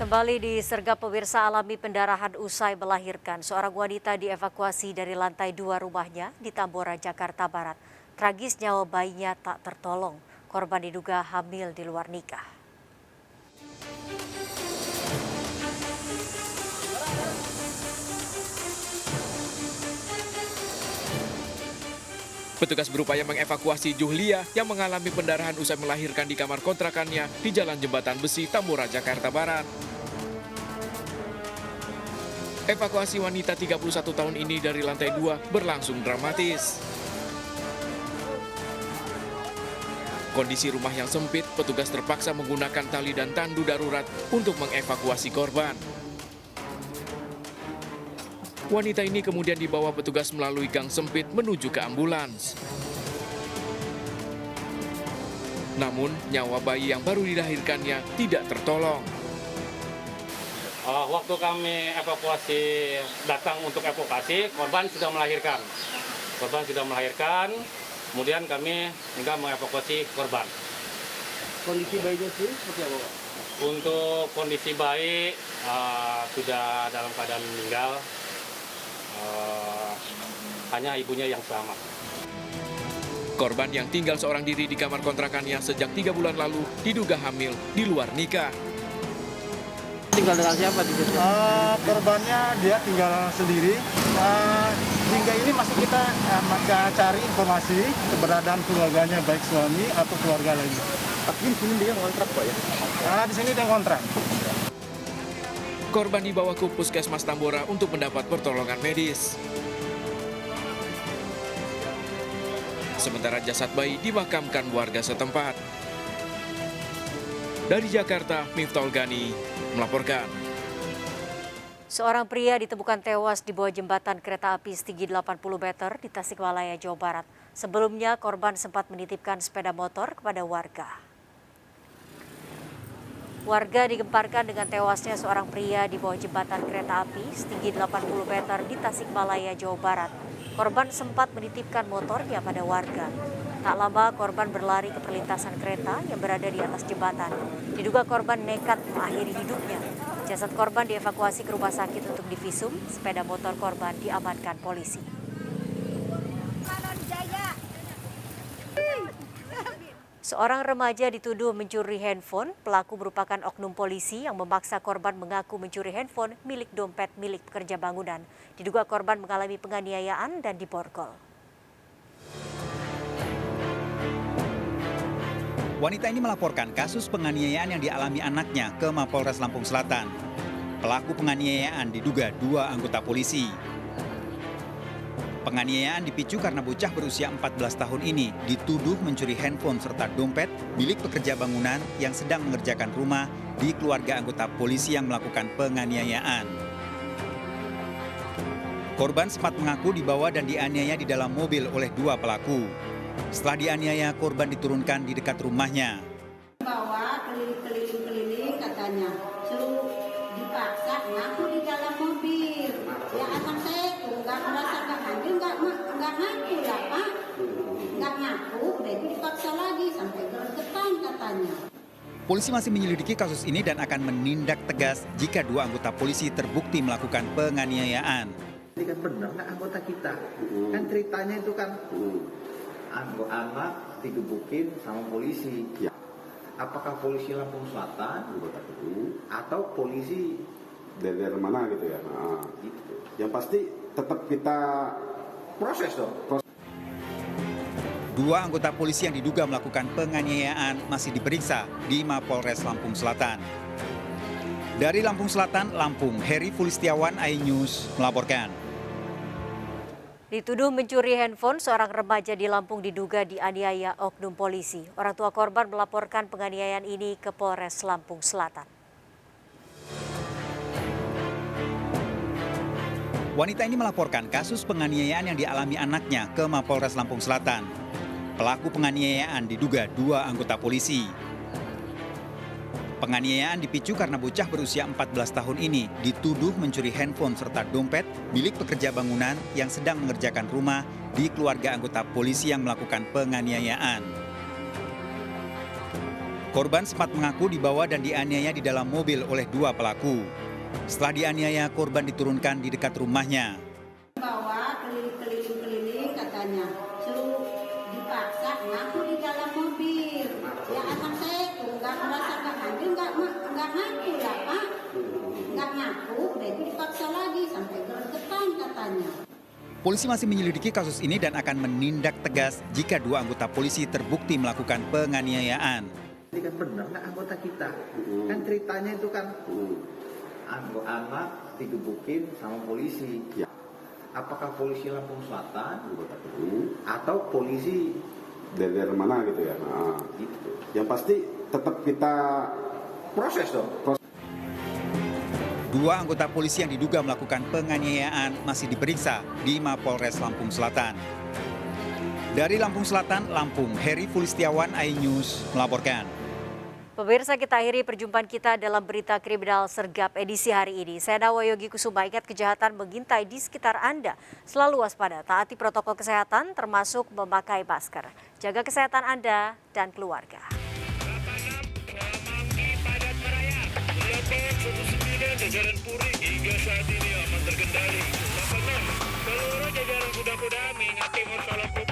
Kembali disergap pemirsa alami pendarahan usai melahirkan. Seorang wanita dievakuasi dari lantai 2 rumahnya di Tambora, Jakarta Barat. Tragis nyawa bayinya tak tertolong. Korban diduga hamil di luar nikah. Petugas berupaya mengevakuasi Juhlia yang mengalami pendarahan usai melahirkan di kamar kontrakannya di Jalan Jembatan Besi, Tambora, Jakarta Barat. Evakuasi wanita 31 tahun ini dari lantai 2 berlangsung dramatis. Kondisi rumah yang sempit, petugas terpaksa menggunakan tali dan tandu darurat untuk mengevakuasi korban. Wanita ini kemudian dibawa petugas melalui gang sempit menuju ke ambulans. Namun, nyawa bayi yang baru dilahirkannya tidak tertolong. Waktu kami datang untuk evakuasi, korban sudah melahirkan. Kemudian kami tinggal mengevakuasi korban. Kondisi bayinya sendiri seperti apa, Pak? Untuk kondisi bayi sudah dalam keadaan meninggal. Hanya ibunya yang selamat. Korban yang tinggal seorang diri di kamar kontrakannya sejak 3 bulan lalu diduga hamil di luar nikah. Tinggal dengan siapa di situ? Korbannya dia tinggal sendiri. Hingga ini masih kita cari informasi keberadaan keluarganya, baik suami atau keluarga lain. Tapi di sini dia ngontrak, Pak, ya? Di sini dia kontrak. Korban dibawa ke Puskesmas Tambora untuk mendapat pertolongan medis. Sementara jasad bayi dimakamkan warga setempat. Dari Jakarta, Miftahul Gani melaporkan. Seorang pria ditemukan tewas di bawah jembatan kereta api setinggi 80 meter di Tasikmalaya, Jawa Barat. Sebelumnya, korban sempat menitipkan sepeda motor kepada warga. Warga digemparkan dengan tewasnya seorang pria di bawah jembatan kereta api setinggi 80 meter di Tasikmalaya, Jawa Barat. Korban sempat menitipkan motornya pada warga. Tak lama korban berlari ke perlintasan kereta yang berada di atas jembatan. Diduga korban nekat mengakhiri hidupnya. Jasad korban dievakuasi ke rumah sakit untuk divisum. Sepeda motor korban diamankan polisi. Seorang remaja dituduh mencuri handphone. Pelaku merupakan oknum polisi yang memaksa korban mengaku mencuri handphone milik dompet milik pekerja bangunan. Diduga korban mengalami penganiayaan dan diborgol. Wanita ini melaporkan kasus penganiayaan yang dialami anaknya ke Mapolres Lampung Selatan. Pelaku penganiayaan diduga 2 anggota polisi. Penganiayaan dipicu karena bocah berusia 14 tahun ini dituduh mencuri handphone serta dompet milik pekerja bangunan yang sedang mengerjakan rumah di keluarga anggota polisi yang melakukan penganiayaan. Korban sempat mengaku dibawa dan dianiaya di dalam mobil oleh 2 pelaku. Setelah dianiaya, korban diturunkan di dekat rumahnya. Bawa keliling-keliling katanya, seluruh dipaksa ngaku di dalam mobil. Ya anak saya itu nggak merasa nggak hamil, nggak ngaku lah Pak, nggak ngaku, udah itu dipaksa lagi sampai gergetan katanya. Polisi masih menyelidiki kasus ini dan akan menindak tegas jika 2 anggota polisi terbukti melakukan penganiayaan. Ini kan benar nggak anggota kita? Kan ceritanya itu kan anak digebukin sama polisi. Ya. Apakah polisi Lampung Selatan atau polisi dari mana gitu ya? gitu? Yang pasti tetap kita Proses dong. 2 anggota polisi yang diduga melakukan penganiayaan masih diperiksa di Mapolres Lampung Selatan. Dari Lampung Selatan, Lampung, Heri Fulistiawan, iNews melaporkan. Dituduh mencuri handphone, seorang remaja di Lampung diduga dianiaya oknum polisi. Orang tua korban melaporkan penganiayaan ini ke Polres Lampung Selatan. Wanita ini melaporkan kasus penganiayaan yang dialami anaknya ke Mapolres Lampung Selatan. Pelaku penganiayaan diduga 2 anggota polisi. Penganiayaan dipicu karena bocah berusia 14 tahun ini dituduh mencuri handphone serta dompet milik pekerja bangunan yang sedang mengerjakan rumah di keluarga anggota polisi yang melakukan penganiayaan. Korban sempat mengaku dibawa dan dianiaya di dalam mobil oleh dua pelaku. Setelah dianiaya, korban diturunkan di dekat rumahnya. Bawa keliling-keliling katanya, suruh dipaksa ngaku di dalam mobil. Ya anak saya itu nggak merasa nggak ngaku lah Pak, nggak ngaku, udah itu dipaksa lagi sampai gergetan katanya. Polisi masih menyelidiki kasus ini dan akan menindak tegas jika dua anggota polisi terbukti melakukan penganiayaan. Ini kan benar nggak anggota kita? Kan ceritanya itu kan anak digebukin sama polisi. Apakah polisi Lampung Selatan atau polisi dari mana gitu ya. Nah, gitu? yang pasti tetap kita Proses dong. Dua anggota polisi yang diduga melakukan penganiayaan masih diperiksa di Mapolres Lampung Selatan. Dari Lampung Selatan, Lampung, Heri Fulistiawan, iNews melaporkan. Pemirsa, kita akhiri perjumpaan kita dalam berita kriminal sergap edisi hari ini. Saya Nawa Yogi Kusuma, ingat kejahatan mengintai di sekitar Anda. Selalu waspada, taati protokol kesehatan termasuk memakai masker. Jaga kesehatan Anda dan keluarga. Jajaran Puri hingga saat ini aman terkendali. 86, seluruh jajaran kuda-kuda mengingati masalah